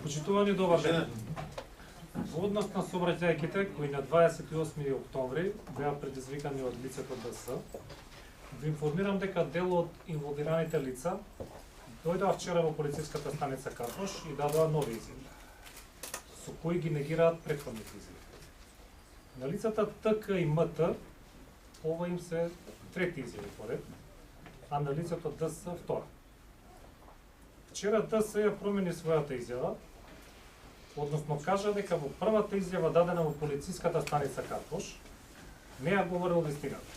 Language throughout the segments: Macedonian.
Почитувани добар ден. Во однос на сообраќајките кои на 28 октомври беа предизвикани од лицето ДС, ви информирам дека дел од инволвираните лица дојдоа вчера во полициската станица Капош и дадоа нови изјави, со кои ги негираат претходните изјави. На лицата ТК и МТ ова им се трети изјави поред, а на лицето ДС втора. Вчера ДС ја промени својата изјава, односно кажа дека во првата изјава дадена во полициската станица Капош не ја говорил вистината.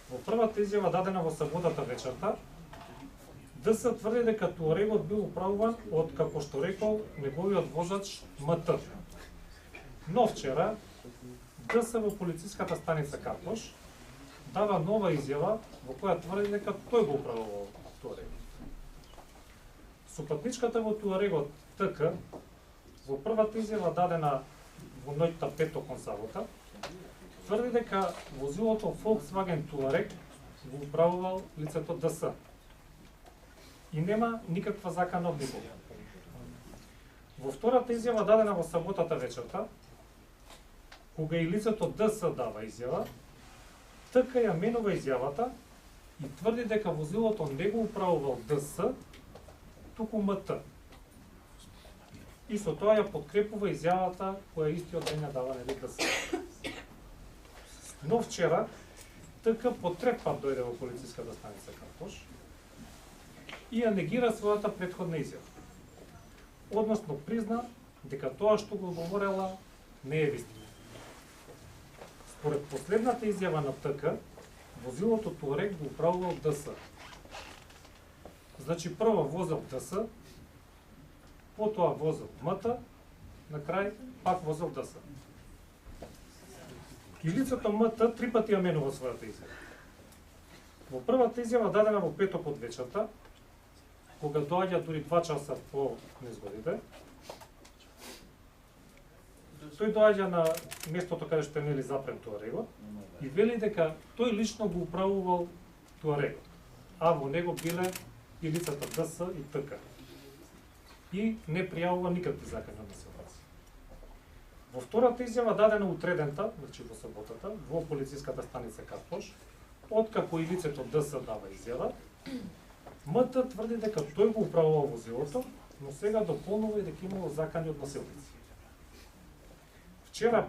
Во првата изјава дадена во саботата вечерта, ДС тврди дека туарегот бил управуван од, како што рекол, неговиот возач МТ. Но вчера ДС во полициската станица Капош дава нова изјава во која тврди дека тој го управувал туарегот. Сопатничката во туарегот ТК во првата изјава дадена во ноќта 5 кон сабота тврди дека возилото Volkswagen Touareg го управувал лицето ДС и нема никаква закана од никога. Во втората изјава дадена во саботата вечерта, кога и лицето ДС дава изјава, ТК ја менува изјавата и тврди дека возилото не го управувал ДС, туку МТ. И со тоа ја подкрепува изјавата која истиот ден ја дава нели ДС. Но вчера ТК по трет пат дојде во полициската станица Капош и ја негира својата претходна изјава. Односно призна дека тоа што го говорела не е вистина. Според последната изјава на ТК, возилото Touareg го управувал ДС. Значи прво возел ДС, потоа возел МТ, на крај пак возел ДС. И лицето МТ три пати ја менува својата изјава. Во првата изјава дадена во петок од вечерта, кога доаѓа дури 2 часа по незгодите, тој доаѓа на местото каде што е нели запрем туарегот и вели дека тој лично го управувал туарегот, а во него биле и лицата ДС и ТК. И не пријавува никакви закани однесуваци. Во втората изјава дадена утредента, значи во саботата, во полициската станица Капош, откако и лицето ДС дава изјава, МТ тврди дека тој го управувал возилото, но сега дополнува и дека имало закани од насилници. Вчера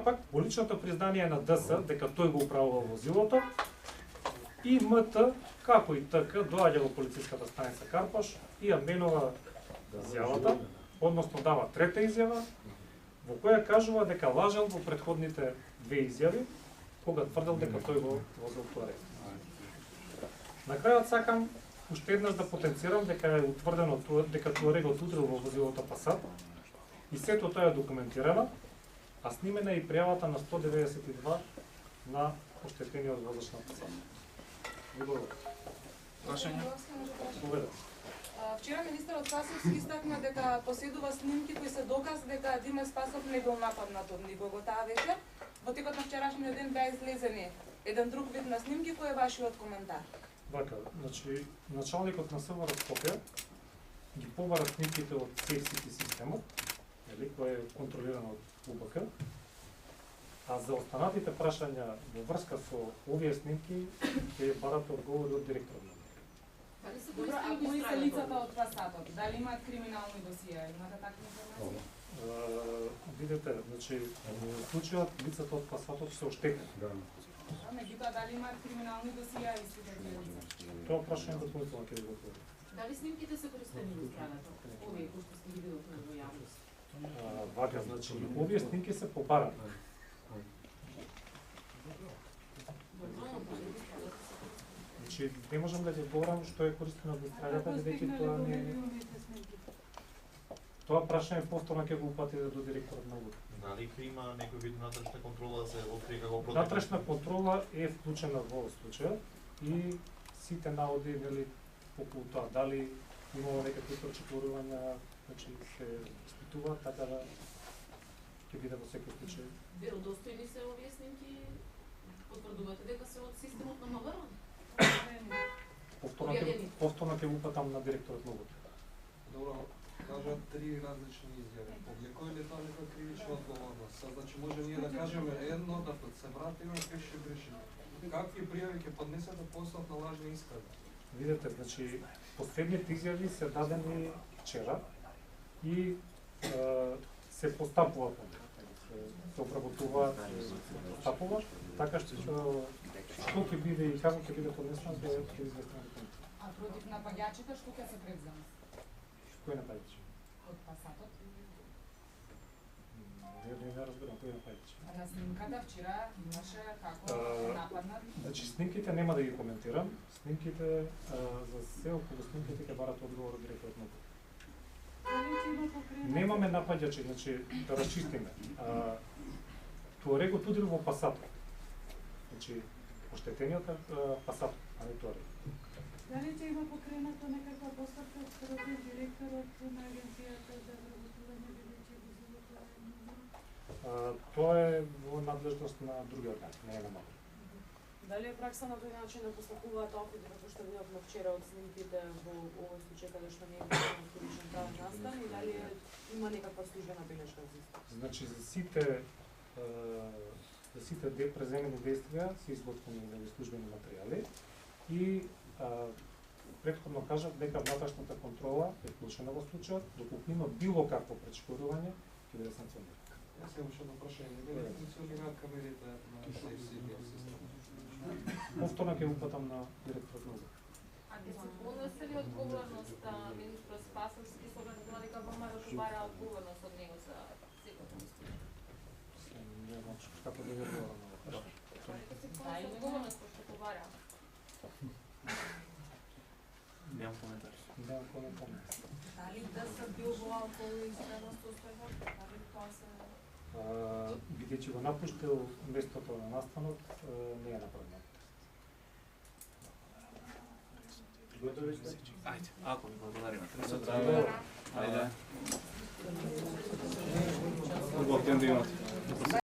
пак по личното признание на ДС дека тој го управувал возилото и МТ, како и ТК, доаѓа во полициската станица Капош и ја менува изјавата, односно дава трета изјава, во која кажува дека лажел во претходните две изјави, кога тврдел дека тој го возил Touareg. На крајот сакам уште еднаш да потенцирам дека е утврдено дека Touarегот удрил во возилото Passat и сето тоа е документирано, а снимена е и пријавата на 192 на оштетениот возач на Passat. Вчера министерот Спасовски истакна дека поседува снимки кои се доказ дека Диме Спасов не бил нападнат од никого таа вечер. Во текот на вчерашниот ден беа излезени еден друг вид на снимки, кој е вашиот коментар? Вака, значи началникот на СВР Скопје ги побара снимките од SafeCity системот, нели, кој е контролиран од УБК. А за останатите прашања во врска со овие снимки ќе барате одговори од директорот. Добро, а кои се лицата од Passatот? Дали имаат криминални досија? Имате такви информации? Видете, значи во случајот лицата од Passatот се оштетени. Меѓутоа, дали имаат криминални досија истите лица? Тоа прашање дополнително ќе ви го одговори. Дали снимките се користени во страдата? Овие кои што сте ги видовме во јавност? Вака, значи овие снимки се побарани. Значи не можам да ви одговорам што е користено во страдата, бидејќи тоа не е. Тоа прашање повторно ќе го упатите до директорот на УБК. Дали има некој вид натрешна контрола да се открие како протекол? Натрешна контрола е вклучена во случајот и сите наводи нели околу тоа дали имало некакви прочекорувања, значи се испитува, така да ќе биде во секој случај. Веродостојни се овие снимки? Потврдувате дека се од системот на МВР? повторно ќе го упатам на директорот на УГО. Добро, кажат три различни изјави. Повлекува ли тоа нека кривична одговорност? Значи може ние да кажеме едно, да се вратиме, пише брише. Какви пријави ќе поднесете по основ на лажни искази? Видете, значи последните изјави се дадени вчера и се постапува по нив. Се обработува, се постапува, така што ќе биде и како ќе биде поднесено ќе известено. А против напаѓачите што ќе се предземе? Кој напаѓач? Од пасатот? Не разбирам кој напаѓач. На снимката вчера имаше како нападнат. Значи снимките нема да ги коментирам. Снимките за се околу снимките ќе барат одговор од директорот на УГО. Немаме напаѓачи, значи да расчистиме. Туарегот удрил во пасатот. Значи оштетениот е пасатот, а не туарег. Дали ќе има покренато некаква постапка против директорот на агенцијата за вработување бидејќи го Тоа е во надлежност на други органи, не е на МАП. Дали е пракса на тој начин да постапуваат опити, како што видовме вчера од снимките во овој случај каде што не е било критичен правен настан и дали има некаква службена белешка за исто? Значи за сите преземени действија се изготвени службени материјали и претходно кажав дека внатрешната контрола е вклучена во случајот, доколку има било какво пречкорување, ќе биде санкционирано. Јас имам уште едно прашање, дали функционираат камерите на CCTV системот? Повторно ќе упатам на директорот на УГО. А ќе се поноси ли одговорност министрот Спасовски со оглед на тоа дека ВМРО ќе бара одговорност од него за секој случај? Не знам како да ви одговорам на ова. Дека се поноси одговорност кој што го бара. Немам коментар. Немам коментар. Дали да се бил во алкоолизирано состојба? Дали тоа се... Бидејќи го напуштил местото на настанот, не е направено. Ајде, ако ви благодариме. Ајде. Убав ден да имате.